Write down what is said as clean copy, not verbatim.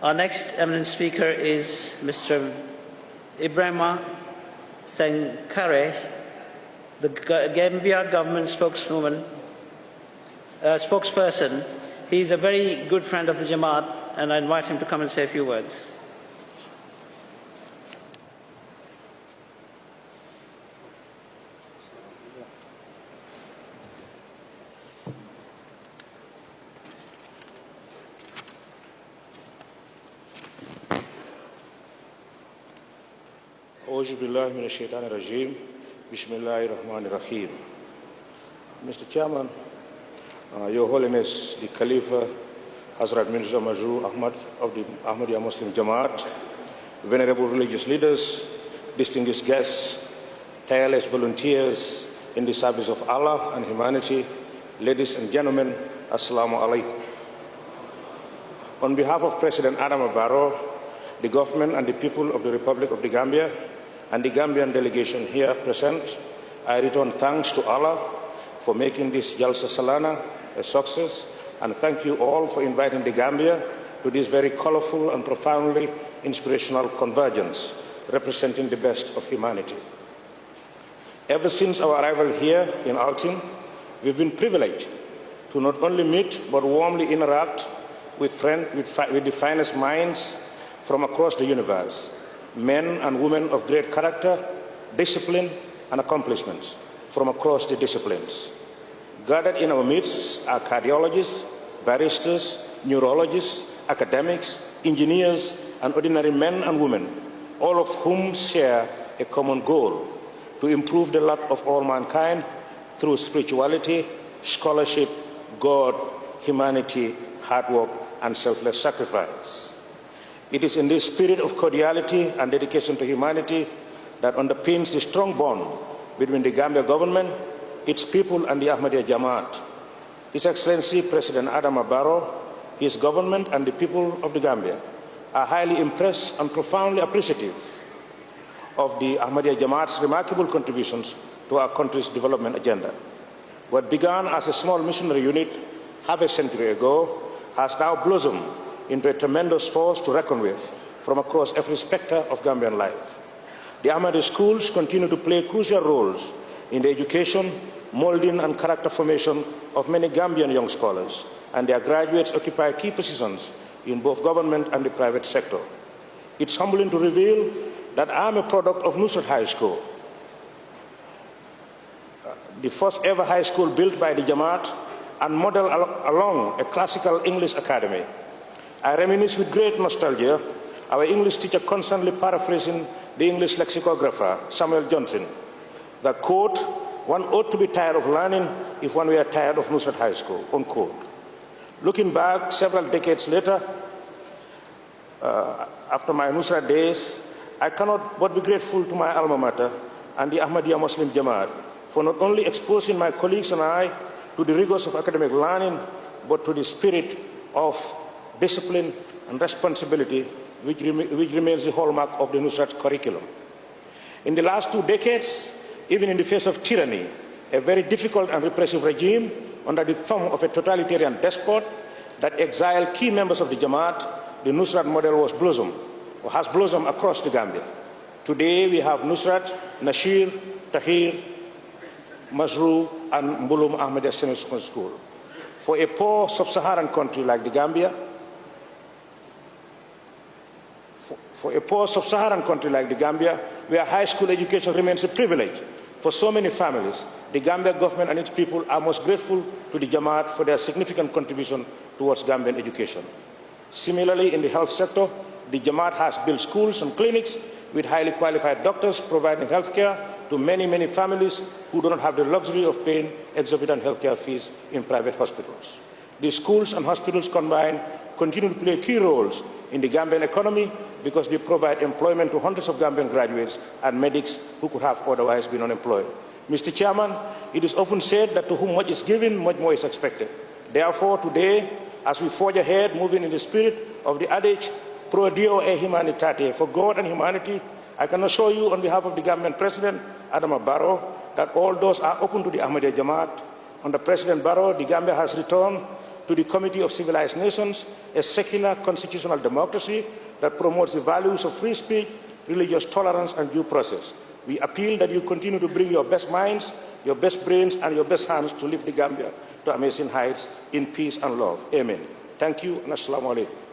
Our next eminent speaker is Mr. Ibrahima Sankare, the Gambia government spokesperson. He's a very good friend of the Jamaat, and I invite him to come and say a few words. Mr. Chairman, Your Holiness, the Khalifa, Hazrat Mirza Masroor Ahmad of the Ahmadiyya Muslim Jamaat, venerable religious leaders, distinguished guests, tireless volunteers in the service of Allah and humanity, ladies and gentlemen, Assalamu alaikum. On behalf of President Adama Barrow, the government and the people of the Republic of the Gambia, and the Gambian delegation here present, I return thanks to Allah for making this Jalsa Salana a success, and thank you all for inviting the Gambia to this very colorful and profoundly inspirational convergence, representing the best of humanity. Ever since our arrival here in Altin, we've been privileged to not only meet but warmly interact with the finest minds from across the universe, men and women of great character, discipline, and accomplishments from across the disciplines. Gathered in our midst are cardiologists, barristers, neurologists, academics, engineers, and ordinary men and women, all of whom share a common goal: to improve the lot of all mankind through spirituality, scholarship, God, humanity, hard work, and selfless sacrifice. It is in this spirit of cordiality and dedication to humanity that underpins the strong bond between the Gambia government, its people, and the Ahmadiyya Jamaat. His Excellency President Adama Barrow, his government, and the people of the Gambia are highly impressed and profoundly appreciative of the Ahmadiyya Jamaat's remarkable contributions to our country's development agenda. What began as a small missionary unit half a century ago has now blossomed into a tremendous force to reckon with from across every spectre of Gambian life. The Ahmadiyya schools continue to play crucial roles in the education, molding, and character formation of many Gambian young scholars, and their graduates occupy key positions in both government and the private sector. It's humbling to reveal that I'm a product of Nusrat High School, the first ever high school built by the Jamaat and modeled along a classical English academy. I reminisce with great nostalgia our English teacher constantly paraphrasing the English lexicographer, Samuel Johnson, that, quote, "One ought to be tired of learning if one were tired of Nusrat High School," unquote. Looking back several decades later, after my Nusrat days, I cannot but be grateful to my alma mater and the Ahmadiyya Muslim Jamaat for not only exposing my colleagues and I to the rigors of academic learning, but to the spirit of discipline and responsibility which remains the hallmark of the Nusrat curriculum. In the last 2 decades, even in the face of tyranny, a very difficult and repressive regime under the thumb of a totalitarian despot that exiled key members of the Jamaat, the Nusrat model has blossomed across the Gambia. Today we have Nusrat, Nasheer, Tahir, Masroor, and Mbulum Ahmadiyya Senior School. For a poor sub-Saharan country like the Gambia, where high school education remains a privilege for so many families, the Gambia government and its people are most grateful to the Jamaat for their significant contribution towards Gambian education. Similarly, in the health sector, the Jamaat has built schools and clinics with highly qualified doctors providing health care to many, many families who do not have the luxury of paying exorbitant healthcare fees in private hospitals. These schools and hospitals combined continue to play key roles in the Gambian economy because they provide employment to hundreds of Gambian graduates and medics who could have otherwise been unemployed. Mr. Chairman, it is often said that to whom much is given, much more is expected. Therefore, today, as we forge ahead, moving in the spirit of the adage, pro Dio e humanitate, for God and humanity, I can assure you on behalf of the Gambian President, Adama Barrow, that all doors are open to the Ahmadiyya Jamaat. Under President Barrow, the Gambia has returned to the Committee of Civilized Nations, a secular constitutional democracy that promotes the values of free speech, religious tolerance, and due process. We appeal that you continue to bring your best minds, your best brains, and your best hands to lift the Gambia to amazing heights in peace and love. Amen. Thank you, and assalamu alaikum.